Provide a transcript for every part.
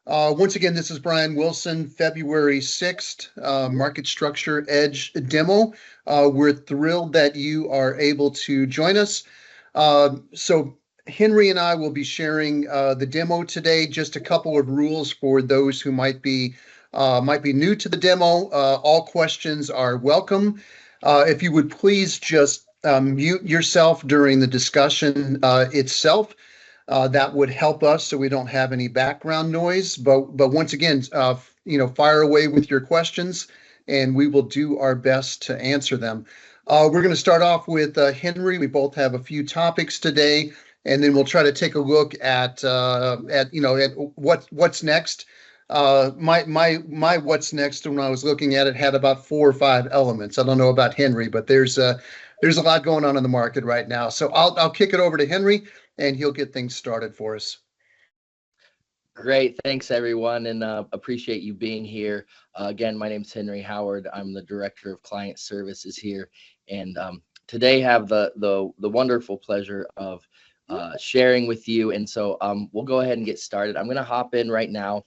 Once again, this is Brian Wilson, February 6th, Market Structure Edge demo. We're thrilled that you are able to join us. So Henry and I will be sharing the demo today. Just a couple of rules for those who might be new to the demo. All questions are welcome. If you would please just mute yourself during the discussion itself. That would help us so we don't have any background noise. But once again, fire away with your questions, and we will do our best to answer them. We're going to start off with Henry. We both have a few topics today, and then we'll try to take a look at what's next. My what's next when I was looking at it had about 4 or 5 elements. I don't know about Henry, but there's a lot going on in the market right now. So I'll kick it over to Henry, and he'll get things started for us. Great. Thanks, everyone, and appreciate you being here. Again, my name's Henry Howard. I'm the Director of Client Services here, and today have the wonderful pleasure of sharing with you. And so we'll go ahead and get started. I'm going to hop in right now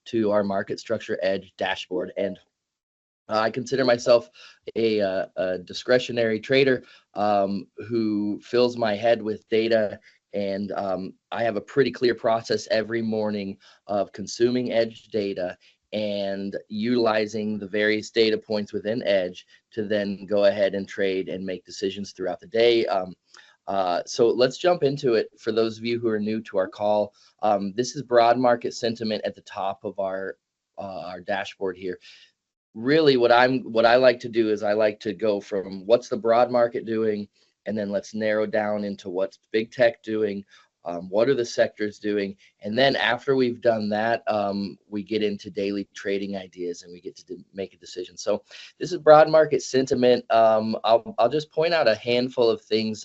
to our Market Structure Edge dashboard, and I consider myself a discretionary trader who fills my head with data. And I have a pretty clear process every morning of consuming Edge data and utilizing the various data points within Edge to then go ahead and trade and make decisions throughout the day. So let's jump into it. For those of you who are new to our call, this is broad market sentiment at the top of our dashboard here. Really, what I like to do is I like to go from what's the broad market doing, and then let's narrow down into what's big tech doing, what are the sectors doing, and then after we've done that, we get into daily trading ideas and we get to make a decision. So this is broad market sentiment. I'll just point out a handful of things.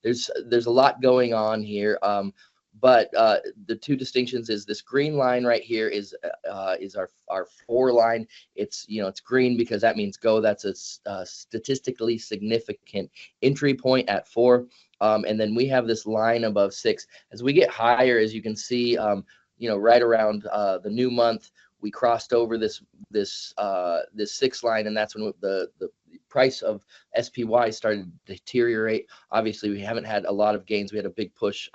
There's a lot going on here. But the two distinctions is this green line right here is our 4 line. It's green because that means go. That's a statistically significant entry point at 4. And then we have this line above 6. As we get higher, as you can see, right around the new month, we crossed over this 6 line, and that's when the price of SPY started to deteriorate. Obviously, we haven't had a lot of gains. We had a big push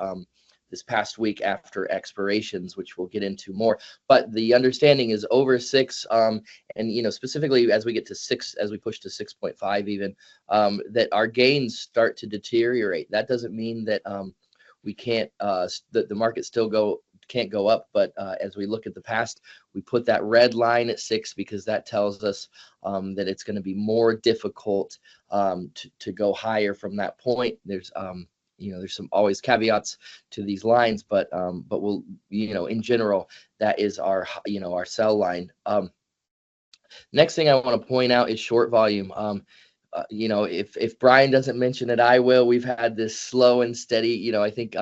this past week after expirations, which we'll get into more. But the understanding is over 6, and specifically as we get to 6, as we push to 6.5 even, that our gains start to deteriorate. That doesn't mean that we can't, that the market still can't go up, but as we look at the past, we put that red line at 6 because that tells us that it's going to be more difficult to go higher from that point. There's some always caveats to these lines, but we'll, in general, that is our sell line. Next thing I want to point out is short volume. If Brian doesn't mention it, I will. We've had this slow and steady, I think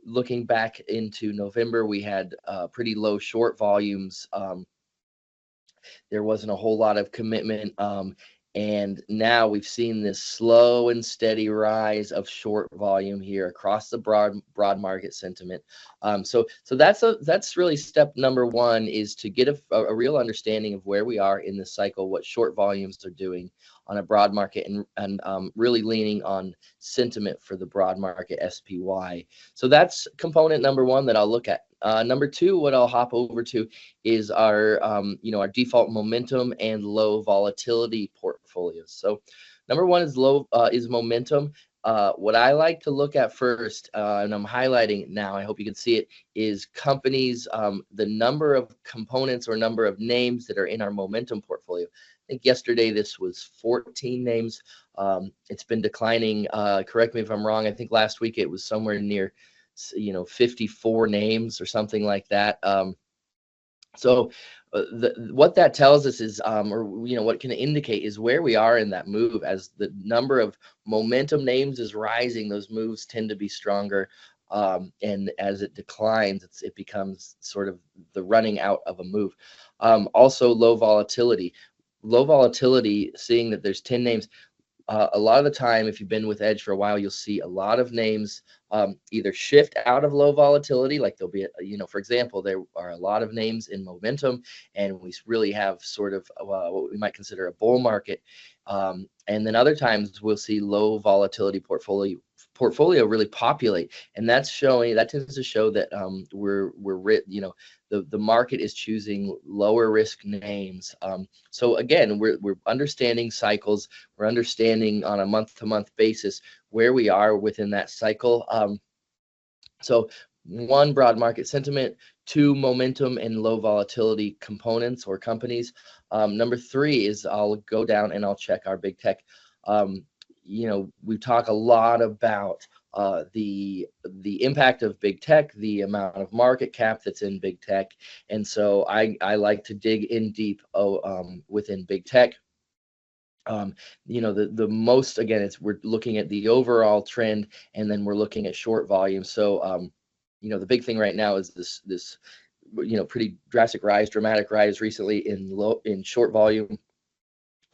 looking back into November, we had pretty low short volumes. There wasn't a whole lot of commitment. And now we've seen this slow and steady rise of short volume here across the broad market sentiment. So that's really step number 1, is to get a real understanding of where we are in the cycle, what short volumes are doing on a broad market, and really leaning on sentiment for the broad market SPY. So that's component number 1 that I'll look at. Number 2, what I'll hop over to is our default momentum and low volatility portfolios. So number 1 is momentum. What I like to look at first, and I'm highlighting it now, I hope you can see it, is companies, the number of components or number of names that are in our momentum portfolio. I think yesterday this was 14 names. It's been declining. Correct me if I'm wrong. I think last week it was somewhere near 54 names or something like that. So what that tells us is, what can indicate is where we are in that move. As the number of momentum names is rising, those moves tend to be stronger. And as it declines, it becomes sort of the running out of a move. Also, low volatility, seeing that there's 10 names. a lot of the time, if you've been with Edge for a while, you'll see a lot of names either shift out of low volatility, like there'll be, for example, there are a lot of names in momentum, and we really have sort of what we might consider a bull market. And then other times we'll see low volatility portfolio really populate, and that tends to show that the market is choosing lower risk names. So again, we're understanding cycles. We're understanding on a month-to-month basis where we are within that cycle. So one, broad market sentiment; two, momentum and low volatility components or companies. Number three is I'll go down and I'll check our big tech. We talk a lot about the impact of big tech, the amount of market cap that's in big tech, and so I like to dig in deep within big tech. The most, again, we're looking at the overall trend, and then we're looking at short volume. So the big thing right now is this pretty dramatic rise recently in short volume.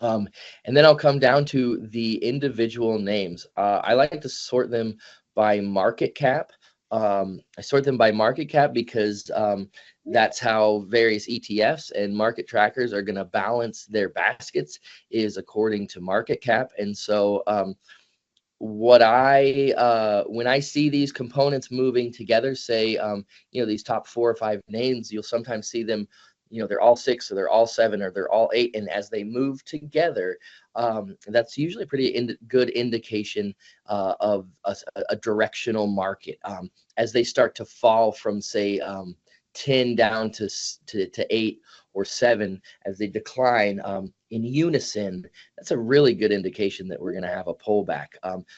And then I'll come down to the individual names. I like to sort them by market cap. I sort them by market cap because that's how various ETFs and market trackers are going to balance their baskets, is according to market cap. And so when I see these components moving together, say these top 4 or 5 names, you'll sometimes see them, they're all 6 or they're all 7 or they're all 8, and as they move together, that's usually a pretty good indication of a directional market. As they start to fall from, say, 10 down to 8 or 7, as they decline in unison, that's a really good indication that we're going to have a pullback.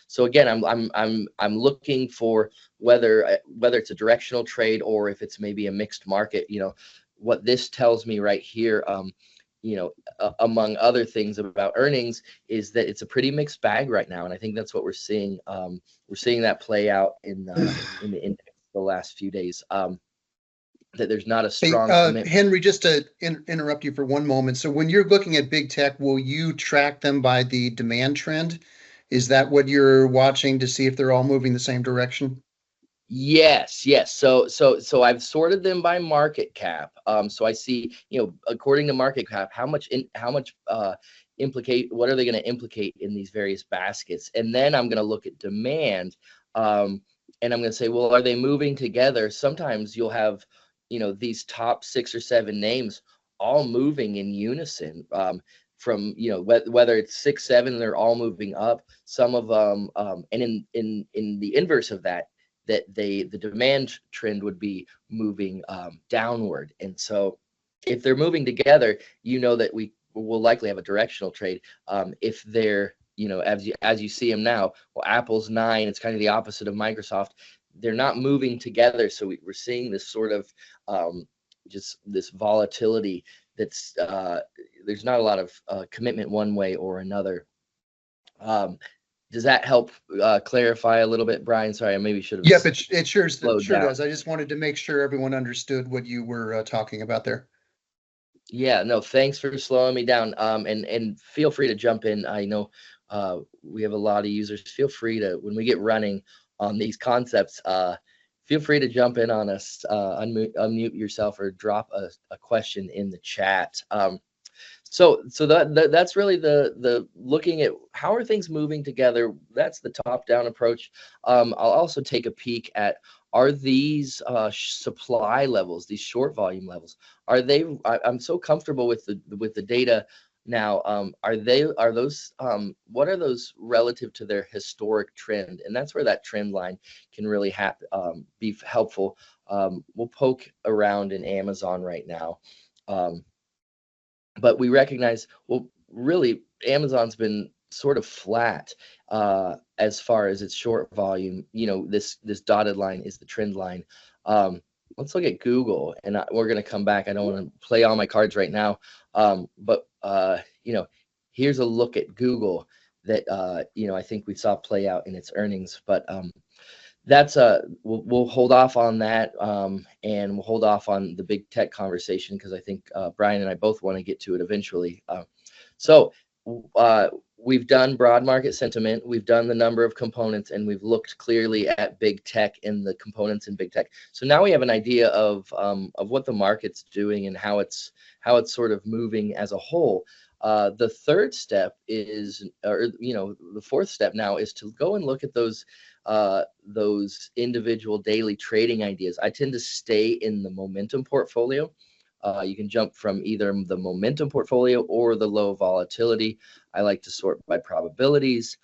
So again, I'm looking for whether it's a directional trade or if it's maybe a mixed market. What this tells me right here, among other things about earnings, is that it's a pretty mixed bag right now, and I think that's what we're seeing. We're seeing that play out in the index the last few days. That there's not a strong commitment. Henry, just to interrupt you for one moment. So when you're looking at big tech, will you track them by the demand trend? Is that what you're watching to see if they're all moving the same direction? Yes. So I've sorted them by market cap. So I see, according to market cap, what are they going to implicate in these various baskets? And then I'm going to look at demand, and I'm going to say, well, are they moving together? Sometimes you'll have, these top 6 or 7 names all moving in unison. From whether it's 6, 7, they're all moving up. Some of them, and in the inverse of that the demand trend would be moving downward. And so if they're moving together, that we will likely have a directional trade. If they're, as you see them now, well, Apple's 9, it's kind of the opposite of Microsoft. They're not moving together. So we're seeing this sort of just this volatility that's there's not a lot of commitment one way or another. Does that help clarify a little bit, Brian? Sorry, I maybe should have. Yep, it sure does. I just wanted to make sure everyone understood what you were talking about there. Yeah, no, thanks for slowing me down. And feel free to jump in. I know we have a lot of users. Feel free to, when we get running on these concepts, feel free to jump in on us, unmute yourself, or drop a question in the chat. So that's really the looking at how are things moving together. That's the top-down approach. I'll also take a peek at, are these supply levels, these short volume levels, I'm so comfortable with the data now. What are those relative to their historic trend? And that's where that trend line can really be helpful. We'll poke around in Amazon right now. But we recognize, well, really, Amazon's been sort of flat as far as its short volume. This dotted line is the trend line. Let's look at Google, and we're going to come back. I don't want to play all my cards right now, but here's a look at Google that I think we saw play out in its earnings. But that's we'll hold off on that, and we'll hold off on the big tech conversation because I think Brian and I both want to get to it eventually. So we've done broad market sentiment, we've done the number of components, and we've looked clearly at big tech and the components in big tech. So now we have an idea of what the market's doing and how it's sort of moving as a whole. The third step is, or the fourth step now is to go and look at those individual daily trading ideas. I tend to stay in the momentum portfolio. You can jump from either the momentum portfolio or the low volatility. I like to sort by probabilities.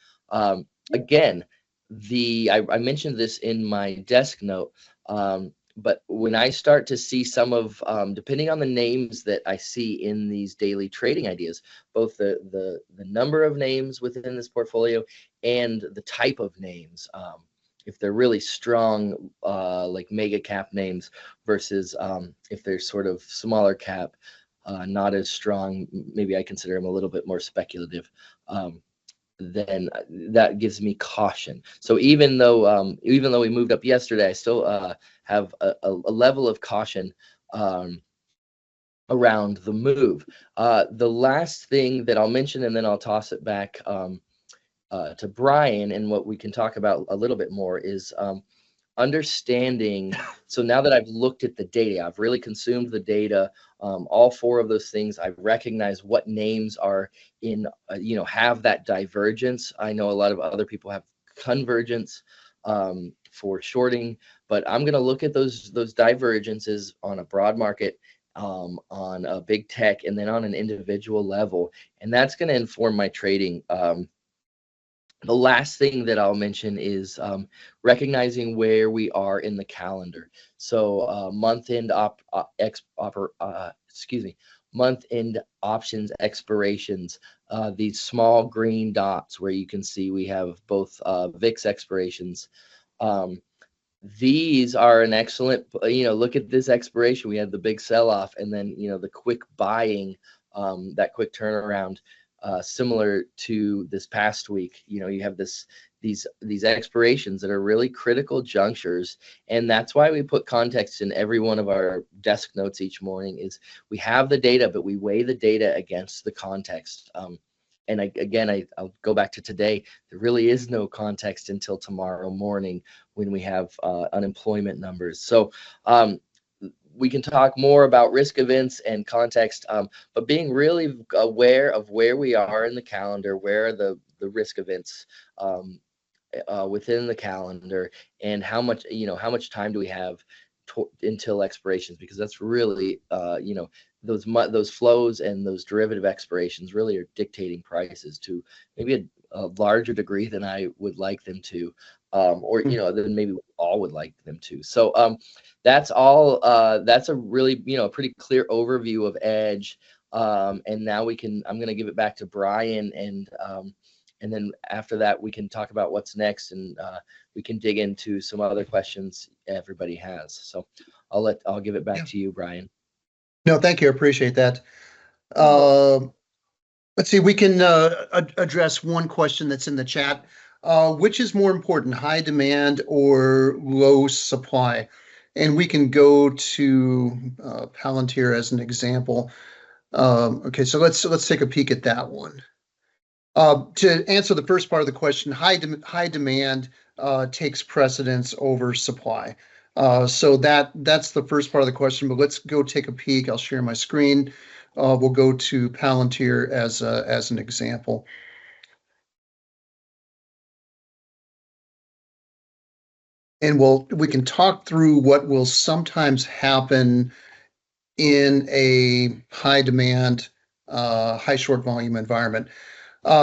Again, I mentioned this in my desk note, but when I start to see some of, depending on the names that I see in these daily trading ideas, both the number of names within this portfolio and the type of names, if they're really strong, like mega cap names versus if they're sort of smaller cap, not as strong, maybe I consider them a little bit more speculative, then that gives me caution. So even though we moved up yesterday, I still have a level of caution around the move. The last thing that I'll mention, and then I'll toss it back to Brian, and what we can talk about a little bit more is understanding. So now that I've looked at the data, I've really consumed the data, all four of those things. I've recognized what names are in, have that divergence. I know a lot of other people have convergence for shorting, but I'm going to look at those divergences on a broad market, on a big tech, and then on an individual level, and that's going to inform my trading. The last thing that I'll mention is recognizing where we are in the calendar. So month-end month-end options expirations, these small green dots where you can see we have both VIX expirations. These are an excellent, look at this expiration. We had the big sell-off, and then, the quick buying, that quick turnaround. Similar to this past week, you have these expirations that are really critical junctures, and that's why we put context in every one of our desk notes each morning. Is we have the data, but we weigh the data against the context. And I'll go back to today. There really is no context until tomorrow morning when we have unemployment numbers. So we can talk more about risk events and context, but being really aware of where we are in the calendar, where are the risk events within the calendar, and how much time do we have until expirations, because that's really those flows and those derivative expirations really are dictating prices to maybe a larger degree than I would like them to, or than maybe we all would like them to. So that's all. That's a really a pretty clear overview of Edge. And now I'm going to give it back to Brian, and then after that we can talk about what's next, and we can dig into some other questions everybody has. So I'll give it back to you, Brian. No, thank you. I appreciate that. Let's see. We can address one question that's in the chat. Which is more important, high demand or low supply? And we can go to Palantir as an example. Okay, so let's take a peek at that one. To answer the first part of the question, high demand takes precedence over supply. So that's the first part of the question, but let's go take a peek. I'll share my screen. We'll go to Palantir as an example. And we can talk through what will sometimes happen in a high demand, high short volume environment.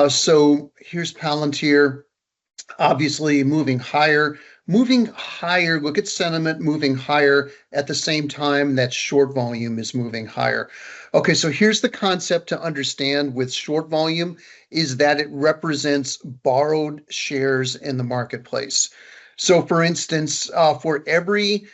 So here's Palantir, obviously moving higher. Look at sentiment moving higher at the same time that short volume is moving higher. Okay, so here's the concept to understand with short volume is that it represents borrowed shares in the marketplace. So for instance, for every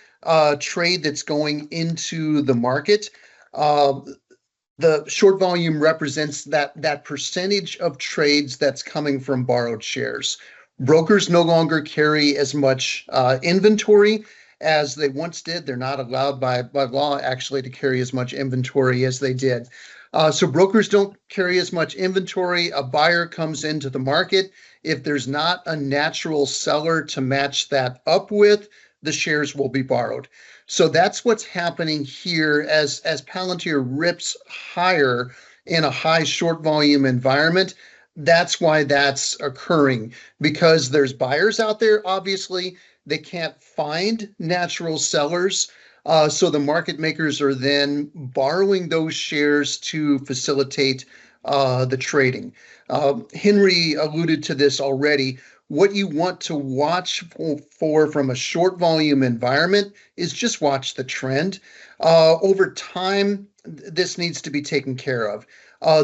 trade that's going into the market, the short volume represents that percentage of trades that's coming from borrowed shares. Brokers no longer carry as much inventory as they once did. They're not allowed by law actually to carry as much inventory as they did. So brokers don't carry as much inventory. A buyer comes into the market. If there's not a natural seller to match that up with, the shares will be borrowed. So that's what's happening here as Palantir rips higher in a high short volume environment. That's why that's occurring, because there's buyers out there. Obviously, they can't find natural sellers. So the market makers are then borrowing those shares to facilitate the trading. Henry alluded to this already. What you want to watch for from a short volume environment is just watch the trend. Over time, this needs to be taken care of.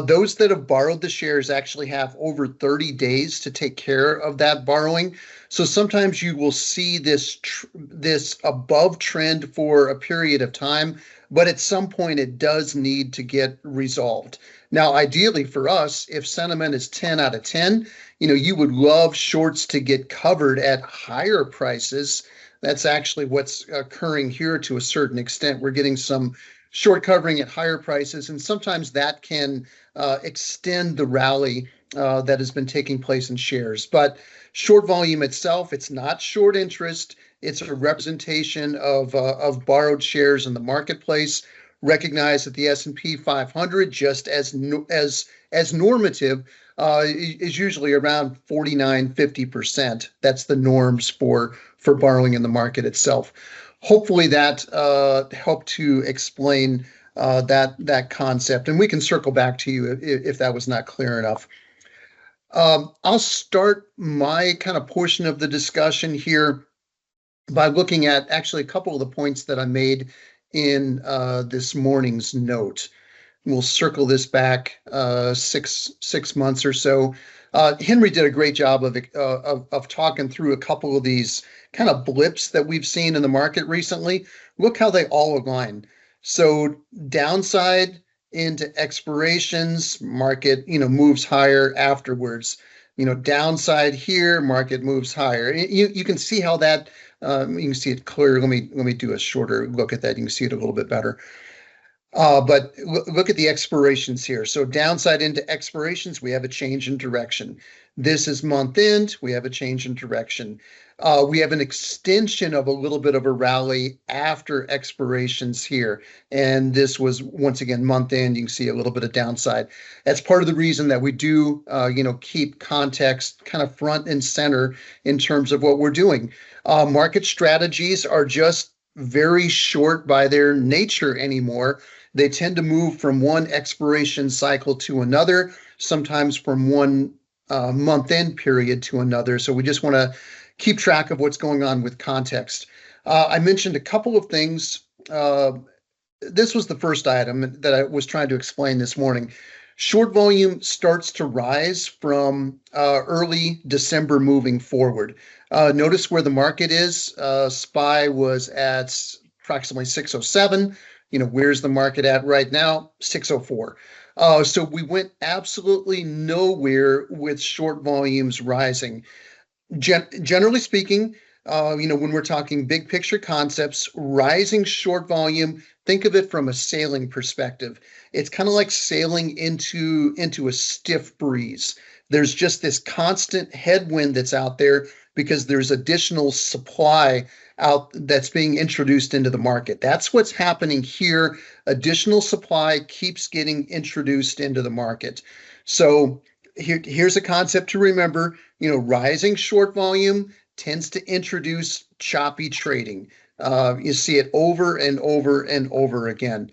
Those that have borrowed the shares actually have over 30 days to take care of that borrowing. So sometimes you will see this above trend for a period of time, but at some point it does need to get resolved. Now, ideally for us, if sentiment is 10 out of 10, you would love shorts to get covered at higher prices. That's actually what's occurring here to a certain extent. We're getting some short covering at higher prices, and sometimes that can extend the rally that has been taking place in shares. But short volume itself, it's not short interest. It's a representation of borrowed shares in the marketplace. Recognize that the S&P 500, just as normative, is usually around 49-50%. That's the norms for borrowing in the market itself. Hopefully that helped to explain that concept, and we can circle back to you if that was not clear enough. I'll start my kind of portion of the discussion here by looking at actually a couple of the points that I made in this morning's note. We'll circle this back 6 months or so. Henry did a great job of talking through a couple of these kind of blips that we've seen in the market recently. Look how they all align. So downside into expirations, market moves higher afterwards. Downside here, market moves higher. You can see how that you can see it clear. Let me do a shorter look at that. You can see it a little bit better. But look at the expirations here. So downside into expirations, we have a change in direction. This is month end, we have a change in direction. We have an extension of a little bit of a rally after expirations here. And this was, once again, month end. You can see a little bit of downside. That's part of the reason that we do, keep context kind of front and center in terms of what we're doing. Market strategies are just very short by their nature anymore. They tend to move from one expiration cycle to another, sometimes from one month-end period to another. So we just want to keep track of what's going on with context. I mentioned a couple of things. This was the first item that I was trying to explain this morning. Short volume starts to rise from early December moving forward. Notice where the market is. SPY was at approximately 607. Where's the market at right now? 604. So we went absolutely nowhere with short volumes rising. Generally speaking, when we're talking big picture concepts, rising short volume, think of it from a sailing perspective. It's kind of like sailing into a stiff breeze. There's just this constant headwind that's out there because there's additional supply out that's being introduced into the market. That's what's happening here. Additional supply keeps getting introduced into the market. So here's a concept to remember. Rising short volume tends to introduce choppy trading. You see it over and over and over again.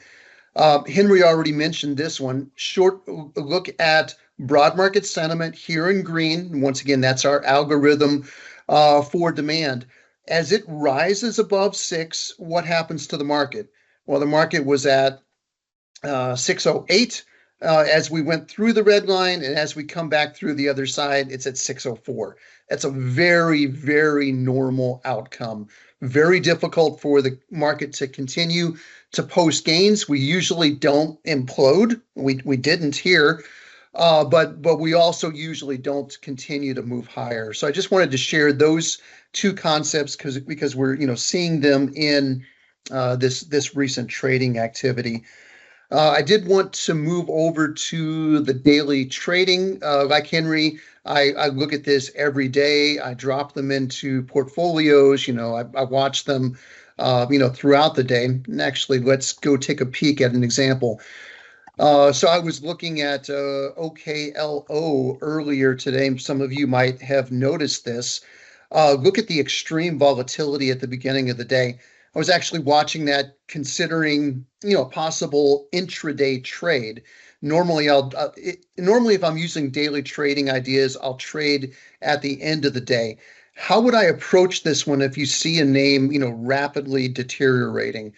Henry already mentioned this one. Look at broad market sentiment here in green. Once again, that's our algorithm for demand. As it rises above 6, what happens to the market? Well, the market was at 608 as we went through the red line, and as we come back through the other side, it's at 604. That's a very, very normal outcome. Very difficult for the market to continue to post gains. We usually don't implode. We didn't here. But we also usually don't continue to move higher. So I just wanted to share those two concepts because we're seeing them in this recent trading activity. I did want to move over to the daily trading. Like Henry, I look at this every day. I drop them into portfolios. I watch them, throughout the day. And actually, let's go take a peek at an example. So I was looking at OKLO earlier today. Some of you might have noticed this. Look at the extreme volatility at the beginning of the day. I was actually watching that, considering a possible intraday trade. Normally if I'm using daily trading ideas, I'll trade at the end of the day. How would I approach this one if you see a name rapidly deteriorating?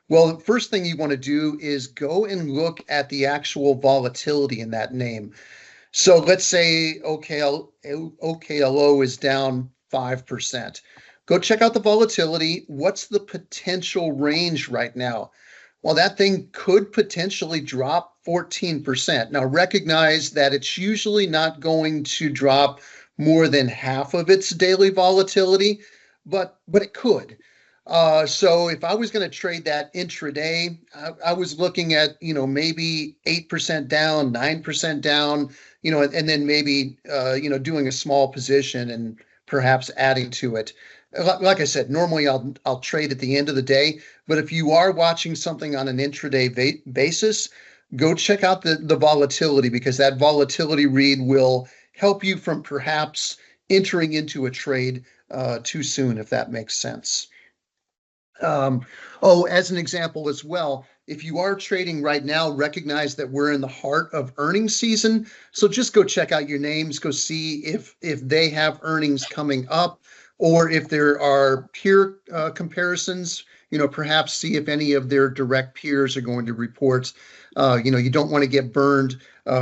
Well, the first thing you want to do is go and look at the actual volatility in that name. So let's say OKLO is down 5%. Go check out the volatility. What's the potential range right now? Well, that thing could potentially drop 14%. Now, recognize that it's usually not going to drop more than half of its daily volatility, but it could. So if I was going to trade that intraday, I was looking at, maybe 8% down, 9% down, and then maybe, doing a small position and perhaps adding to it. Like I said, normally I'll trade at the end of the day, but if you are watching something on an intraday basis, go check out the volatility, because that volatility read will help you from perhaps entering into a trade too soon, if that makes sense. As an example as well, if you are trading right now, recognize that we're in the heart of earnings season. So just go check out your names, go see if they have earnings coming up, or if there are peer comparisons, perhaps see if any of their direct peers are going to report. You don't want to get burned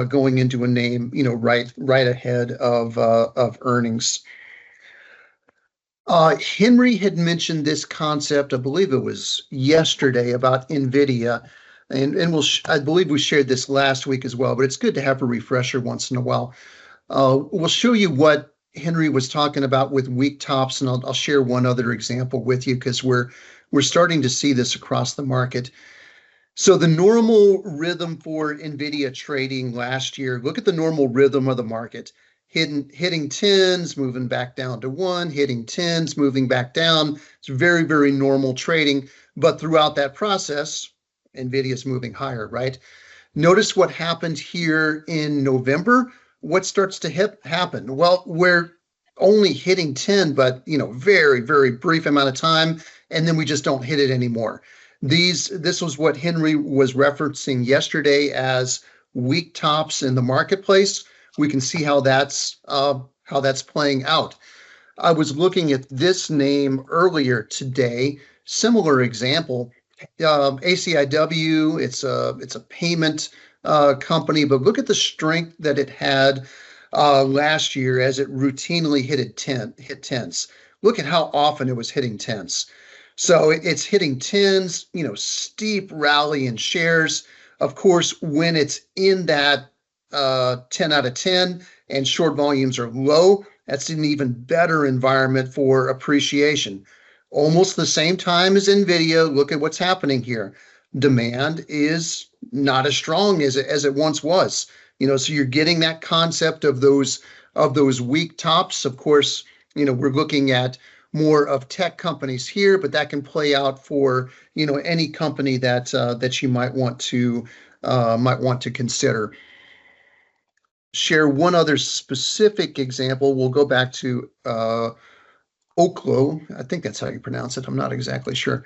going into a name, right ahead of earnings. Henry had mentioned this concept, I believe it was yesterday, about NVIDIA, and I believe we shared this last week as well, but it's good to have a refresher once in a while. We'll show you what Henry was talking about with weak tops, and I'll share one other example with you, because we're starting to see this across the market. So the normal rhythm for NVIDIA trading last year, look at the normal rhythm of the market. Hitting 10s, moving back down to 1, hitting 10s, moving back down. It's very, very normal trading. But throughout that process, NVIDIA's moving higher, right? Notice what happened here in November. What starts to happen? Well, we're only hitting 10, but very, very brief amount of time, and then we just don't hit it anymore. This was what Henry was referencing yesterday as weak tops in the marketplace. We can see how that's playing out. I was looking at this name earlier today. Similar example, ACIW. It's a payment company, but look at the strength that it had last year as it routinely hit 10s. Look at how often it was hitting 10s. So it's hitting 10s. Steep rally in shares. Of course, when it's in that 10 out of 10 and short volumes are low, that's an even better environment for appreciation. Almost the same time as NVIDIA, look at what's happening here. Demand is not as strong as it once was. So you're getting that concept of those weak tops. Of course, we're looking at more of tech companies here, but that can play out for any company that you might want to consider. Share one other specific example. We'll go back to Oklo. I think that's how you pronounce it. I'm not exactly sure.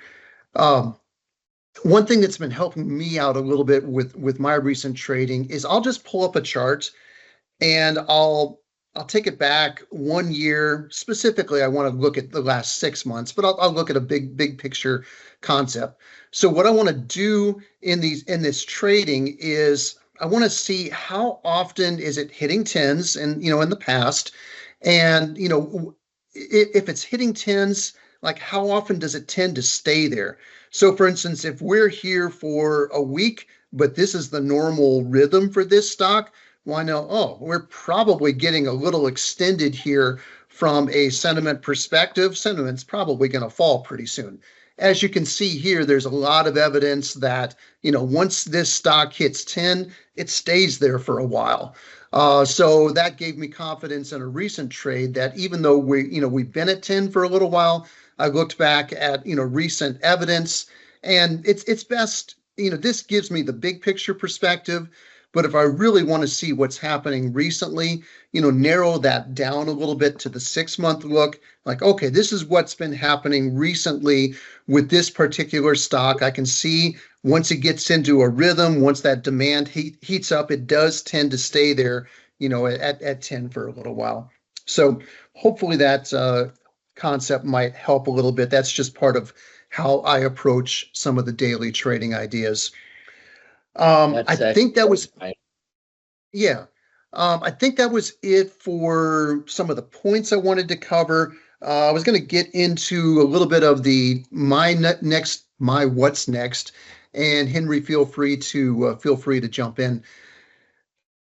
One thing that's been helping me out a little bit with my recent trading is I'll just pull up a chart and I'll take it back 1 year. Specifically, I want to look at the last 6 months, but I'll look at a big picture concept. So what I want to do in this trading is I want to see how often is it hitting 10s, and in the past, and if it's hitting 10s, like how often does it tend to stay there? So for instance, if we're here for a week, but this is the normal rhythm for this stock, well, I know, we're probably getting a little extended here from a sentiment perspective. Sentiment's probably going to fall pretty soon. as you can see here, there's a lot of evidence that, once this stock hits 10, it stays there for a while. So that gave me confidence in a recent trade that even though we've been at 10 for a little while, I looked back at, recent evidence, and it's best, this gives me the big picture perspective. But if I really want to see what's happening recently, narrow that down a little bit to the 6-month look, like, okay, this is what's been happening recently with this particular stock. I can see once it gets into a rhythm, once that demand heats up, it does tend to stay there, at 10 for a little while. So hopefully that concept might help a little bit. That's just part of how I approach some of the daily trading ideas. I think that was, yeah. I think that was it for some of the points I wanted to cover. I was going to get into a little bit of my what's next, and Henry, feel free to jump in.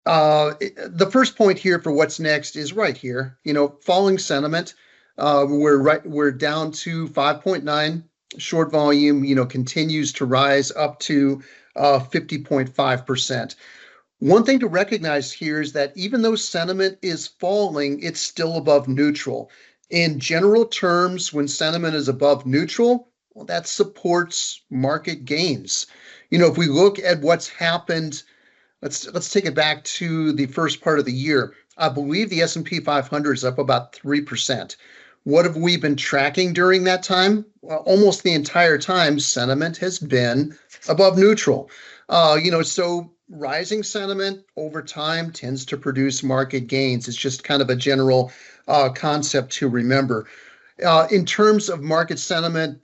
The first point here for what's next is right here. Falling sentiment. We're down to 5.9. Short volume, continues to rise up to 50.5%. One thing to recognize here is that even though sentiment is falling, it's still above neutral. In general terms, when sentiment is above neutral, well, that supports market gains. If we look at what's happened, let's take it back to the first part of the year. I believe the S&P 500 is up about 3%. What have we been tracking during that time? Well, almost the entire time, sentiment has been above neutral. So rising sentiment over time tends to produce market gains. It's just kind of a general concept to remember. In terms of market sentiment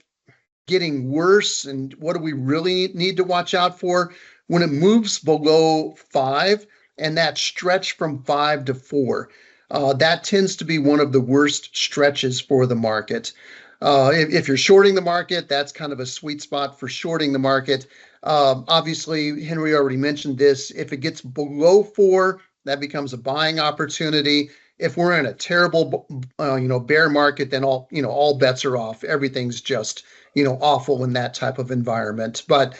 getting worse, and what do we really need to watch out for? When it moves below 5 and that stretch from 5 to 4, that tends to be one of the worst stretches for the market. If you're shorting the market, that's kind of a sweet spot for shorting the market. Obviously, Henry already mentioned this. If it gets below 4, that becomes a buying opportunity. If we're in a terrible, bear market, then all bets are off. Everything's just, awful in that type of environment. But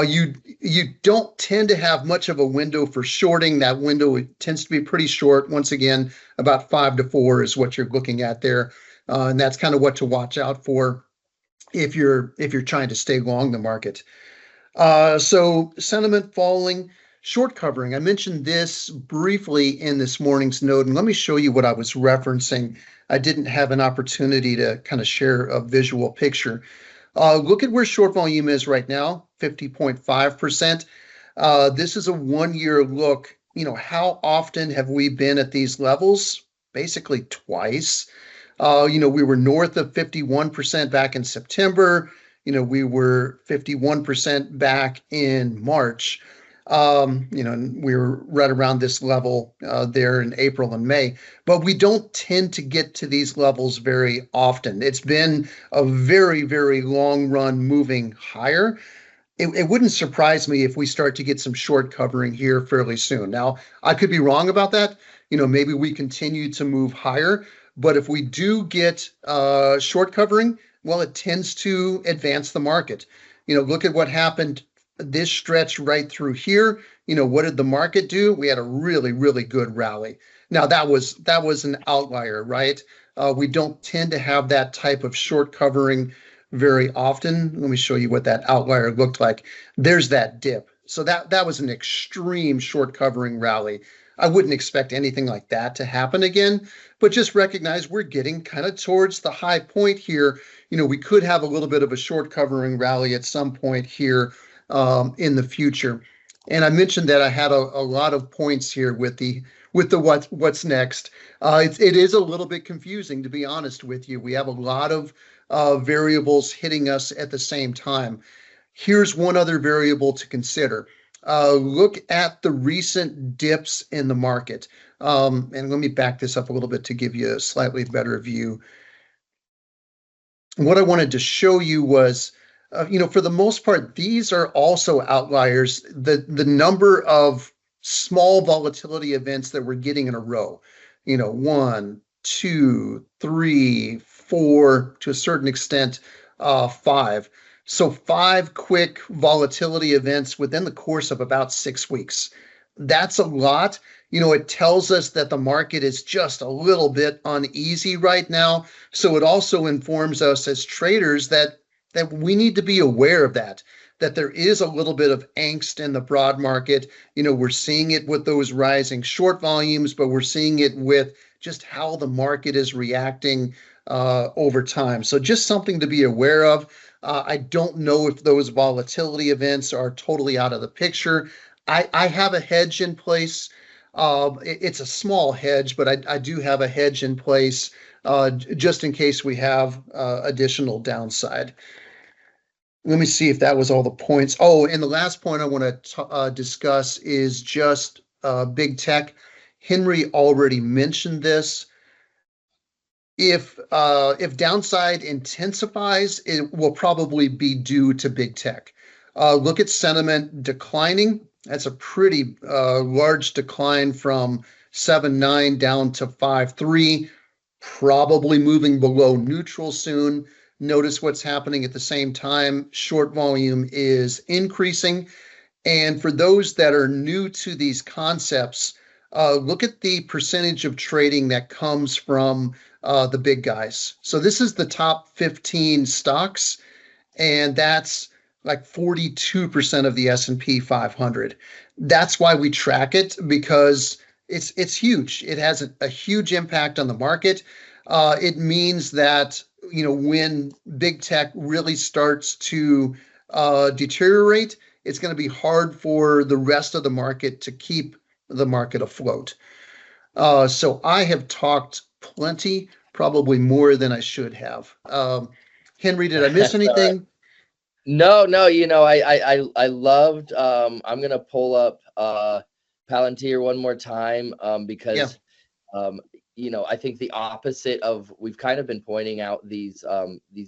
you don't tend to have much of a window for shorting. That window tends to be pretty short. Once again, about 5 to 4 is what you're looking at there, and that's kind of what to watch out for if you're trying to stay long the market. So sentiment falling, short covering. I mentioned this briefly in this morning's note, and let me show you what I was referencing. I didn't have an opportunity to kind of share a visual picture. Look at where short volume is right now, 50.5%. This is a 1-year look. How often have we been at these levels? Basically twice. We were north of 51% back in September. We were 51% back in March. And we were right around this level there in April and May, but we don't tend to get to these levels very often. It's been a very, very long run moving higher. It wouldn't surprise me if we start to get some short covering here fairly soon. Now, I could be wrong about that. Maybe we continue to move higher, but if we do get short covering, well, it tends to advance the market. Look at what happened this stretch right through here. What did the market do? We had a really, really good rally. Now that was an outlier, right? We don't tend to have that type of short covering very often. Let me show you what that outlier looked like. There's that dip. So that was an extreme short covering rally. I wouldn't expect anything like that to happen again, but just recognize we're getting kind of towards the high point here. We could have a little bit of a short covering rally at some point here in the future. And I mentioned that I had a lot of points here with the what's next. It is a little bit confusing, to be honest with you. We have a lot of variables hitting us at the same time. Here's one other variable to consider. Look at the recent dips in the market. And let me back this up a little bit to give you a slightly better view. What I wanted to show you was, for the most part, these are also outliers. The number of small volatility events that we're getting in a row, 1, 2, 3, 4, to a certain extent, 5. So 5 quick volatility events within the course of about 6 weeks. That's a lot. It tells us that the market is just a little bit uneasy right now. So it also informs us as traders that we need to be aware of that there is a little bit of angst in the broad market. We're seeing it with those rising short volumes, but we're seeing it with just how the market is reacting over time. So just something to be aware of. I don't know if those volatility events are totally out of the picture. I have a hedge in place. It's a small hedge, but I do have a hedge in place just in case we have additional downside. Let me see if that was all the points. Oh, and the last point I want to discuss is just big tech. Henry already mentioned this. If downside intensifies, it will probably be due to big tech. Look at sentiment declining. That's a pretty large decline from 7.9 down to 5.3, probably moving below neutral soon. Notice what's happening at the same time. Short volume is increasing. And for those that are new to these concepts, look at the percentage of trading that comes from the big guys. So this is the top 15 stocks, and that's like 42% of the S&P 500. That's why we track it, because it's huge. It has a huge impact on the market. It means that when big tech really starts to deteriorate, it's going to be hard for the rest of the market to keep the market afloat. So I have talked plenty, probably more than I should have. Henry, did I miss anything? No, I loved. I'm gonna pull up Palantir one more time because I think the opposite of, we've kind of been pointing out these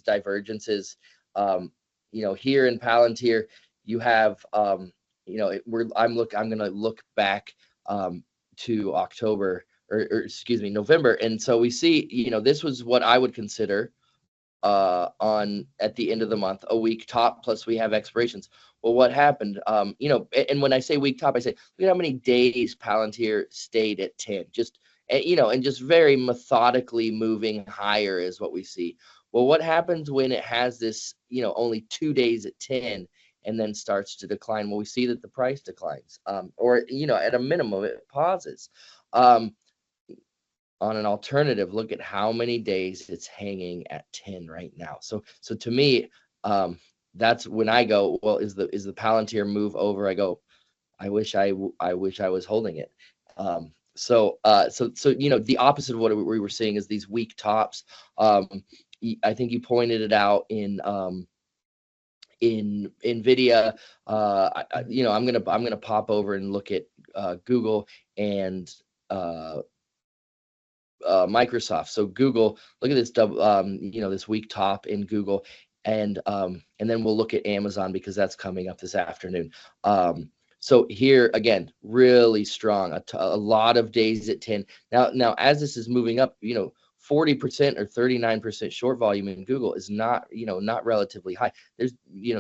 divergences. Here in Palantir, you have I'm gonna look back to October or excuse me, November, and so we see this was what I would consider on at the end of the month a week top, plus we have expirations. Well, what happened? And when I say week top, I say look at how many days Palantir stayed at 10, just and just very methodically moving higher is what we see. Well, what happens when it has this only 2 days at 10 and then starts to decline? Well, we see that the price declines, or at a minimum it pauses. On an alternative, look at how many days it's hanging at 10 right now. So to me, that's when I go, well, is the Palantir move over? I go, I wish I was holding it. So the opposite of what we were seeing is these weak tops. I think you pointed it out in Nvidia. I'm gonna pop over and look at Google and Microsoft. So Google, look at this this week top in Google, and then we'll look at Amazon because that's coming up this afternoon. So here again, really strong, a lot of days at 10. Now as this is moving up, 40% or 39% short volume in Google is not relatively high. There's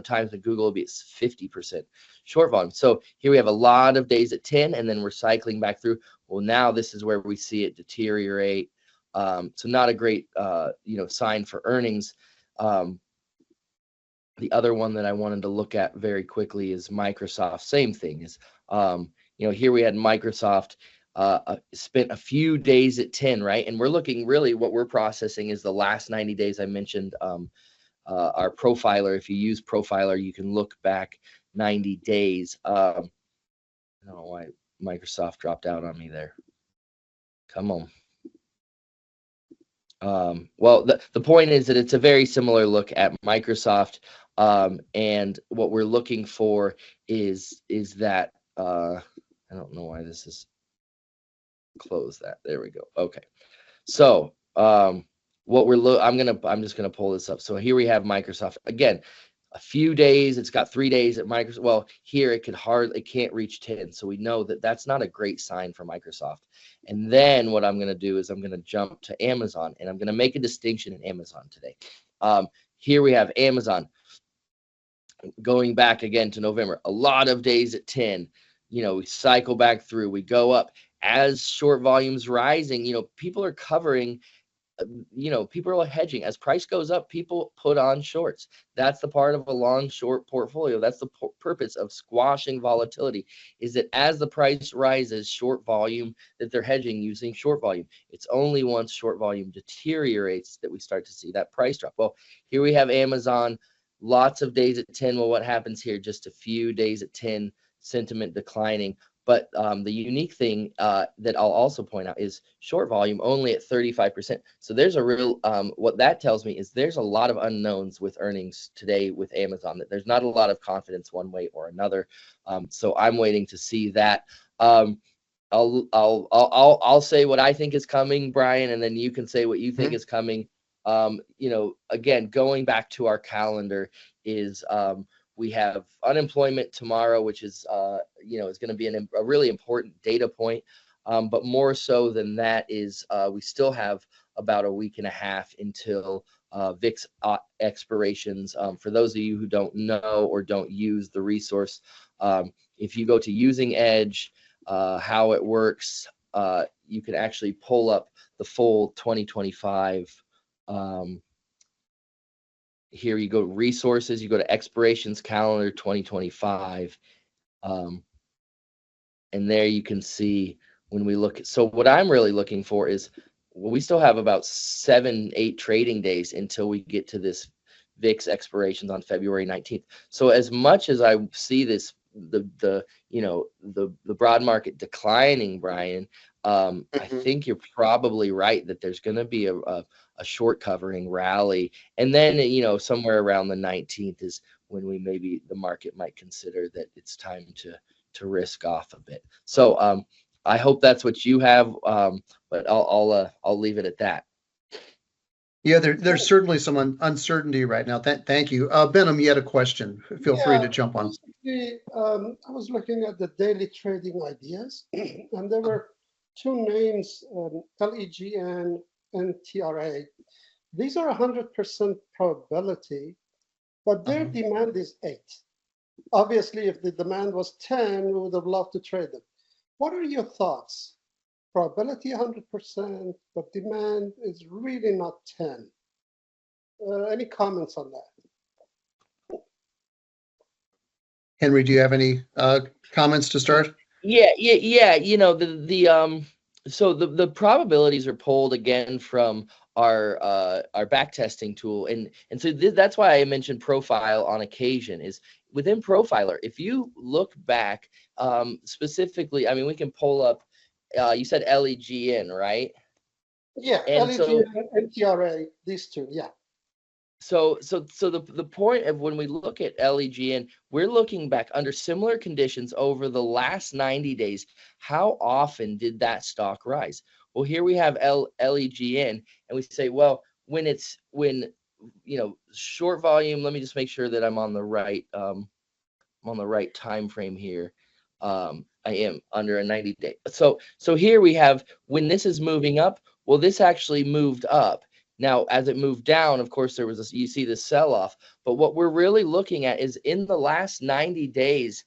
times when Google will be at 50% short volume. So here we have a lot of days at 10, and then we're cycling back through. Well, now this is where we see it deteriorate. So not a great sign for earnings. The other one that I wanted to look at very quickly is Microsoft. Same thing is, here we had Microsoft spent a few days at 10, right? And we're looking, really what we're processing is the last 90 days. I mentioned our profiler. If you use profiler, you can look back 90 days. I don't know why Microsoft dropped out on me there. Come on. Well, the point is that it's a very similar look at Microsoft. And what we're looking for is that I don't know why this is close that. There we go. Okay. So what I'm just gonna pull this up. So here we have Microsoft again. A few days, it's got 3 days at Microsoft. Well, here it can't reach 10. So we know that that's not a great sign for Microsoft. And then what I'm going to do is I'm going to jump to Amazon, and I'm going to make a distinction in Amazon today. Here we have Amazon going back again to November, a lot of days at 10. We cycle back through, we go up as short volumes rising. People are covering, people are hedging. As price goes up, people put on shorts. That's the part of a long short portfolio. That's the purpose of squashing volatility, is that as the price rises, short volume, that they're hedging using short volume. It's only once short volume deteriorates that we start to see that price drop. Well, here we have Amazon, lots of days at 10. Well, what happens here? Just a few days at 10, sentiment declining. But the unique thing that I'll also point out is short volume only at 35%. So there's a real, what that tells me is there's a lot of unknowns with earnings today with Amazon, that there's not a lot of confidence one way or another. So I'm waiting to see that. I'll say what I think is coming, Brian, and then you can say what you think is coming. Again, going back to our calendar is, we have unemployment tomorrow, which is, is going to be a really important data point. But more so than that is we still have about a week and a half until VIX expirations. For those of you who don't know or don't use the resource, if you go to Using Edge, how it works, you can actually pull up the full 2025. Here you go to resources, you go to expirations calendar 2025. And there you can see when we look at, so what I'm really looking for is, well, we still have about 7-8 trading days until we get to this VIX expirations on February 19th. So as much as I see this, the broad market declining, Brian, I think you're probably right that there's going to be a short covering rally, and then somewhere around the 19th is when the market might consider that it's time to risk off a bit. So I hope that's what you have, but I'll leave it at that. Yeah, there's certainly some uncertainty right now. Thank you. Benham, you had a question. Feel free to jump on. I was looking at the daily trading ideas, and there were two names, LEGN and TRA. These are 100% probability, but their demand is 8. Obviously, if the demand was 10, we would have loved to trade them. What are your thoughts? Probability 100%, but demand is really not 10. Any comments on that? Henry, do you have any comments to start? Yeah. So the probabilities are pulled again from our back testing tool, and so that's why I mentioned Profile on occasion. Is within Profiler, if you look back specifically, I mean, we can pull up. You said LEGN, right? Yeah, LEGN and TRA, these two, yeah. So the point of when we look at LEGN, we're looking back under similar conditions over the last 90 days. How often did that stock rise? Well, here we have LEGN, and we say, well, when short volume. Let me just make sure that I'm on the right time frame here. I am under a 90-day. So here we have when this is moving up. Well, this actually moved up. Now, as it moved down, of course, you see the sell-off. But what we're really looking at is in the last 90 days,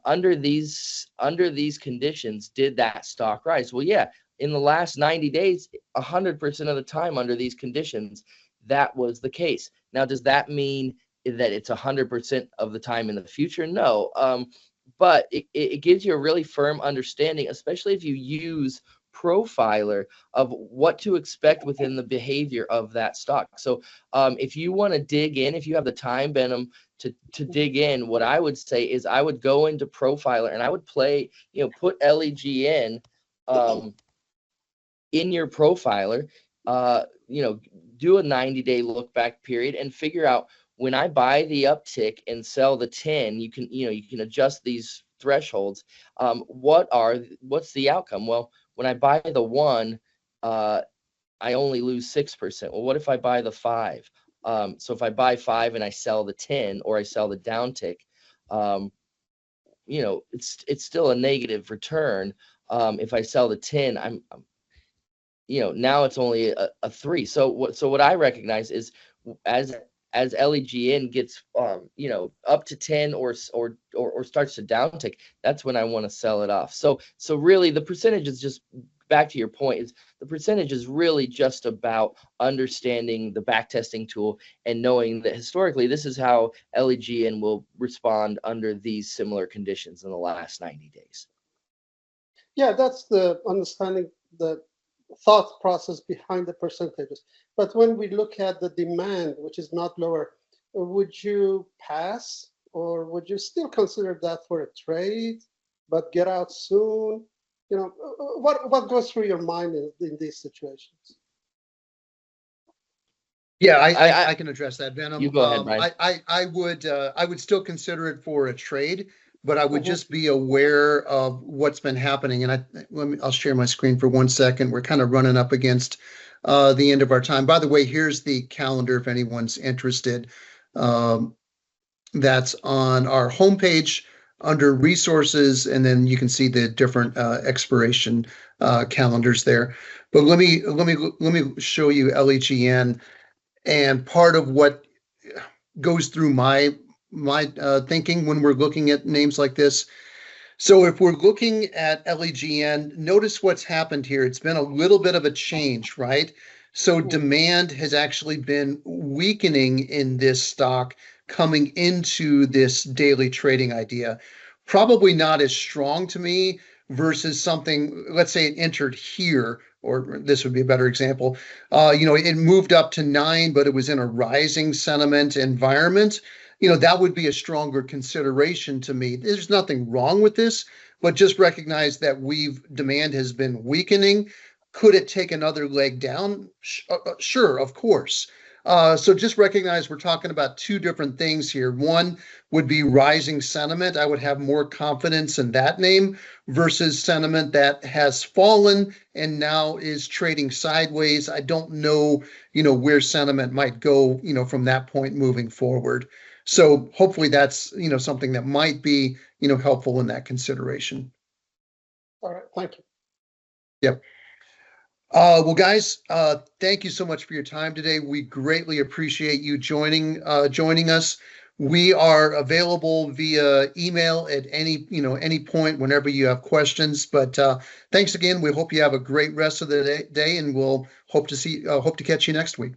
under these conditions, did that stock rise? Well, yeah, in the last 90 days, 100% of the time under these conditions, that was the case. Now, does that mean that it's 100% of the time in the future? No. But it gives you a really firm understanding, especially if you use Profiler, of what to expect within the behavior of that stock. So if you want to dig in, if you have the time, Benham, to dig in, what I would say is I would go into Profiler and I would play, put LEGN in your Profiler, do a 90-day look back period and figure out, when I buy the uptick and sell the 10, you can adjust these thresholds. What's the outcome? Well, when I buy the 1, I only lose 6%. Well, what if I buy the 5? So if I buy 5 and I sell the 10, or I sell the downtick, it's still a negative return. If I sell the 10, I'm now it's only a 3. So what I recognize is, as LEGN gets up to 10 or starts to downtick, that's when I want to sell it off. So really the percentage is just, back to your point, is the percentage is really just about understanding the back testing tool and knowing that historically this is how LEGN will respond under these similar conditions in the last 90 days. Yeah, that's the understanding, the thought process behind the percentages. But when we look at the demand, which is not lower, would you pass, or would you still consider that for a trade, but get out soon? You know, what goes through your mind in these situations? Yeah, I can address that, Venom. You go ahead, Brian. I would still consider it for a trade, but I would just be aware of what's been happening. And I'll share my screen for 1 second. We're kind of running up against the end of our time. By the way, here's the calendar if anyone's interested. That's on our homepage under resources, and then you can see the different expiration calendars there. But let me show you LEGN. And part of what goes through my thinking when we're looking at names like this. So if we're looking at LEGN, notice what's happened here. It's been a little bit of a change, right? So demand has actually been weakening in this stock coming into this daily trading idea. Probably not as strong to me versus something, let's say it entered here, or this would be a better example. It moved up to 9, but it was in a rising sentiment environment. That would be a stronger consideration to me. There's nothing wrong with this, but just recognize that demand has been weakening. Could it take another leg down? Sure, of course. So just recognize we're talking about two different things here. One would be rising sentiment. I would have more confidence in that name versus sentiment that has fallen and now is trading sideways. I don't know, where sentiment might go, from that point moving forward. So hopefully that's, something that might be, helpful in that consideration. All right, thank you. Yep. Well, guys, thank you so much for your time today. We greatly appreciate you joining us. We are available via email at any point whenever you have questions. But thanks again. We hope you have a great rest of the day, and we'll hope to catch you next week.